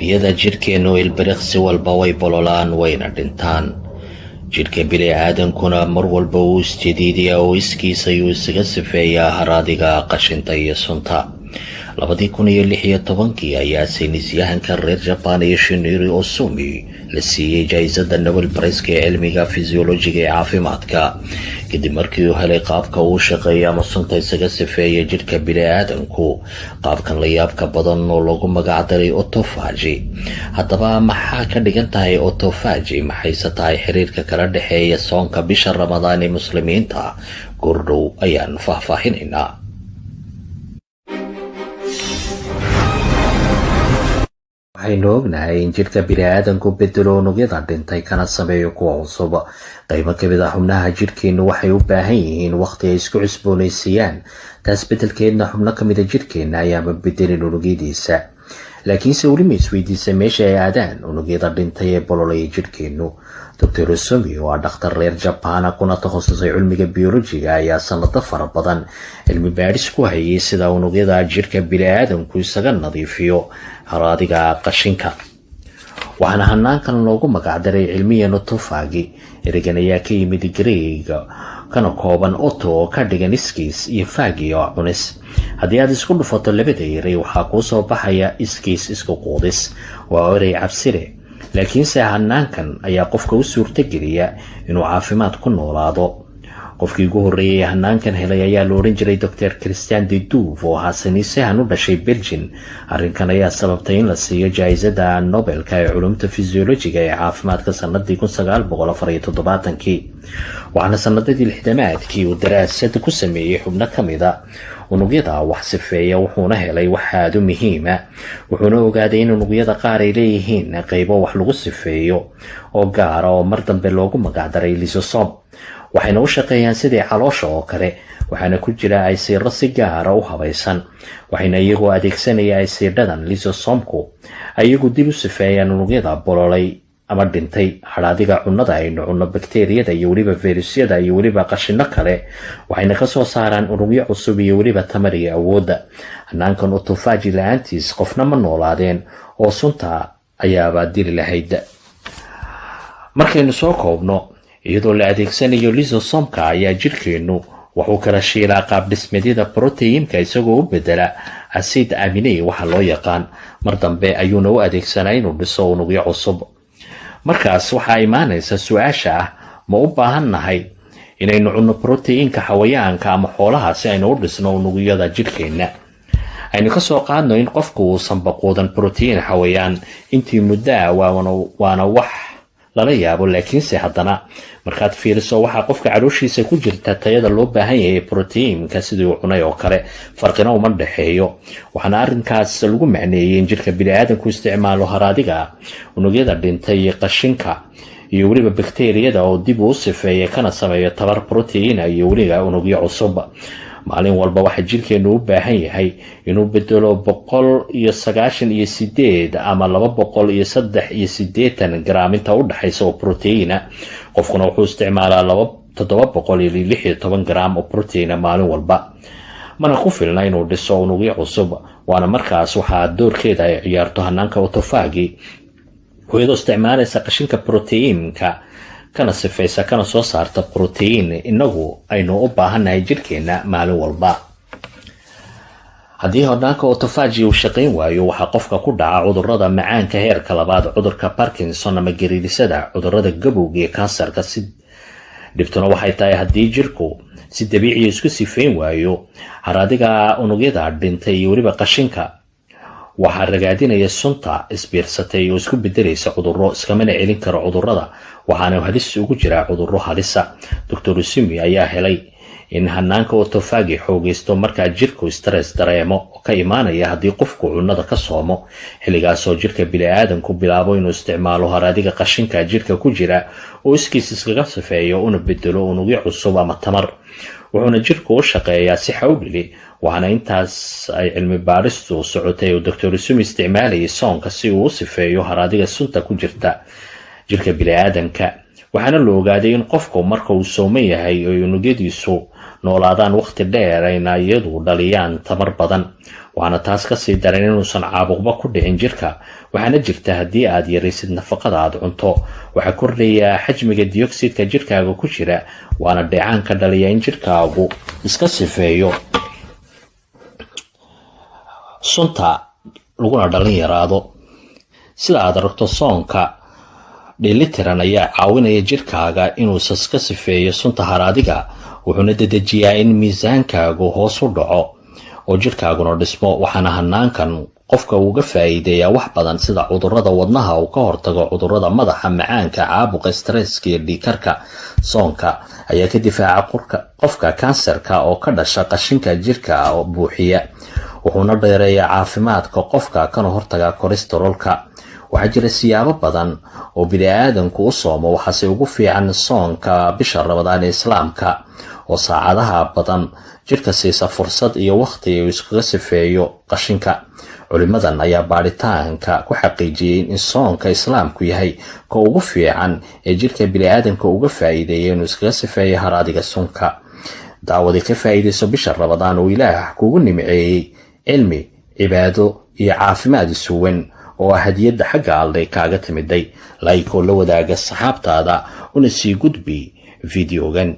unugyada jidhkeennu ilbiriqsi walba way bololaan wayna dhintaan. jidhka bini'aadankuna mar walba uu isjadiidiyaa oo iskiisayuu isaga sifeeyaa haraadiga qashinta iyo sunta. 2016 ayaa saynisyahanka reer Japan Yoshinori Ohsumi la siiyey jaayisada Nobel Prize ee cilmiga fisiolojiga ee caafimaadka kadib markii uu helay qaabka uu shaqeeyo ama sunta isaga sifeeya jidhka bini'aadanku. qaabkan la yaabka badan oo lagu magac daray autophagy. haddaba maxaa ka dhigan tahay autophagy? maxayse tahay xiriirka kala dhexeeya soonka bisha Ramadaan ee muslimiinta? goordhow ayaan faahfaahinaynaa. waxaynu ognahay in jidhka bini'aadanku bedelo unugyada dhintay kana sameeyo kuwa cusub. qaybo kamid ah xubnaha jidhkeennu waxay u baahan yihiin waqti ay isku cusboonaysiiyaan. taas bedelkeedna xubno kamida jidhkeenna ayaama bedelin unugyadiisa. laakiinse weli ma isweydiisa meesha ay aadaan unugyada dhintay ee bololaya jidhkeennu? Dr. Ohsumi oo ah dhakhtar reer Japan kuna takhasusay cilmiga biolojiga ayaa sanado fara badan cilmi baadhis ku hayay sida unugyada jidhka bini'aadanku isaga nadiifiyo haraadiga qashinka. waxaana hanaankan loogu magac daray cilmiyan autophagy. ereygan ayaa ka yimid Greek kana kooban auto oo ka dhigan iskiis iyo phagy oo cunis. haddii aad isku dhufato labada erey waxaa kuu soo baxaya iskiis isku quudis. waa erey cabsire, laakiinse hanaankan ayaa qofka u suurtageliya inuu caafimaad ku noolaado. qofkii ugu horreeyay hanaankan helay ayaa la odhan jiray Dr. Christian de Duve oo ahaa saynisyahan u dhashay Belgium. arrinkan ayaa sababtay in la siiyo jaayisada Nobelka ee culumta fisiolojiga ee caafimaadka sanadii 1974. waxaana sanadadii 60-aadkii uu daraasad ku sameeyey xubno kamida unugyada wax sifeeya, wuxuuna helay wax aad u muhiima. wuxuuna ogaaday in unugyada qaar ay leeyihiin qaybo wax lagu sifeeyo oo gaara oo mar dambe loogu magac daray lysosome. waxayna u shaqeeyaan sidii caloosha oo kale, waxaana ku jira aysiidho si gaara u habaysan. waxayna iyagoo adeegsanaya aysiidhadan lysosomku iyagu dib u sifeeyaan unugyada bololay ama dhintay, haraadiga cunnada aynu cunno, bakteeriyada iyo weliba fayrusyada iyo weliba qashino kale. waxayna kasoo saaraan unugyo cusub iyo weliba tamar iyo awoodda. hanaankan autophagy la-aantiis qofna ma noolaadeen oo sunta ayaaba dili lahayd. markaynu soo koobno, iyadoo la adeegsanayo lysosomka ayaa jidhkeennu wuxuu kala shiilaa qaab dhismeedyada proteinka isagoo u bedela acid amine waxa loo yaqaan. mar dambe ayuuna u adeegsanaa inuu dhiso unugyo cusub. markaas waxaa imaanaysa su-aasha ah, ma u baahan nahay inaynu cunno proteinka xawayaanka ama xoolaha si aynu u dhisno unugyada jidhkeenna? aynu kasoo qaadno in qofku uusan baquudan protein xawayaan intii muddaa, waana wax lala yaabo. laakiinse haddana markaad fiiriso waxaa qofka calooshiisa ku jirta tayada loo baahan yahay proteinka sidii uu cunay oo kale, farqina uma dhexeeyo. waxaana arrinkaas lagu macneeyey in jidhka bini'aadanku isticmaalo haraadiga unugyada dhintay iyo qashinka iyo weliba bakteeriyada oo dib uu sifeeya kana sameeyo tabar proteina iyo weliba unugyo cusub. maalin walba waxaa jidhkeennu u baahan yahay inuu bedelo 198 ama 283 garaam inta u dhaxaysa oo proteina. qofkuna wuxuu isticmaalaa 716 garaam oo proteina maalin walba. mana ku filna inuu dhiso unugyo cusub. waana markaas waxaa doorkeeda ay ciyaarto hanaanka autophagy, iyadoo isticmaalaysa qashinka proteinka kana sifaysa kana soo saarta protein inagu aynu u baahannahay jidhkeenna maalin walba. haddii hanaanka autophagy uu shaqayn waayo, waxaa qofka ku dhaca cudurrada macaanka heerka 2, cudurka Parkinson ama gariirisada, cudurrada gabowga iyo kansarka. dhibtuna waxay tahay haddii jidhku si dabiici isku sifeyn waayo haraadiga unugyada dhintay iyo weliba qashinka, waxaa ragaadinaya sunta isbiirsatay oo isku bedelaysa cudurro. iskamana celin karo cudurrada, waxaana halis ugu jira cudurro halisa. Dr. Ohsumi ayaa helay in hanaanka autophagy xoogaysto markaa jidhku stress dareemo oo ka imaanaya haddii qofku cunnada ka soomo. xilligaasoo jidhka bini'aadanku bilaabo inuu isticmaalo haraadiga qashinka jidhka ku jira oo iskiis iskaga sifeeyo una bedelo unugyo cusub ama tamar. wuxuuna jidhku u shaqeeyaa si xawli. waxaana intaas ay cilmi baadhistu socotay oo Dr. Ohsumi isticmaalayay soonka si uu u sifeeyo haraadiga sunta ku jirta jidhka bini'aadanka. waxaana la ogaaday in qofku marka uu sooman yahay oo unugyadiisu noolaadaan waqti dheer ayna iyadu dhaliyaan tamar badan. waxaana taas kasii daran inuusan caabuqba ku dhicin jirka. waxaana jirta haddii aad yaraysid nafaqada aad cunto waxaa kordhayaa xajmiga dioxidka jirkaaga ku jira, waana dheecaan ka dhaliya in jirkaagu iska sifeeyo sunta laguna dhalin yaraado. sida aad aragto, soonka dheelitiran ayaa caawinaya jirkaaga inuu iska sifeeyo sunta haraadiga, wuxuuna dedejiyaa in miisaankaagu hoos u dhaco oo jirkaaguna dhismo. waxaana hanaankan qofka uga faa'iideeyaa wax badan, sida cudurrada wadnaha, uu ka hortago cudurrada madaxa, macaanka, caabuqa, stresska iyo dhiigkarka. soonka ayaa ka difaaca qofka kansarka oo ka dhasha qashinka jirka oo buuxiya, wuxuuna dheereeyaa caafimaadka qofka kana hortaga kolestaroolka. waxaa jira siyaabo badan oo bini'aadanku u soomo, waxaase ugu fiican soonka bisha Ramadaan ee Islaamka oo saacadaha badan jirka siisa fursad iyo waqti uu iskaga sifeeyo qashinka. culimadan ayaa baaritaanka ku xaqiijiyay in soonka Islaamku yahay ka ugu fiican ee jirka bini'aadanka uga faa'iideeyo inuu iskaga sifeeyo haraadiga sunka. daawadi ka faa'iideyso bisha Ramadaan oo Ilaah kugu nimceeyay cilmi, cibaado iyo caafimaad isuwan oo hadiyada xagga Alle kaaga timiday. like oo la wadaaga saxaabtaada una sii gudbi videogan.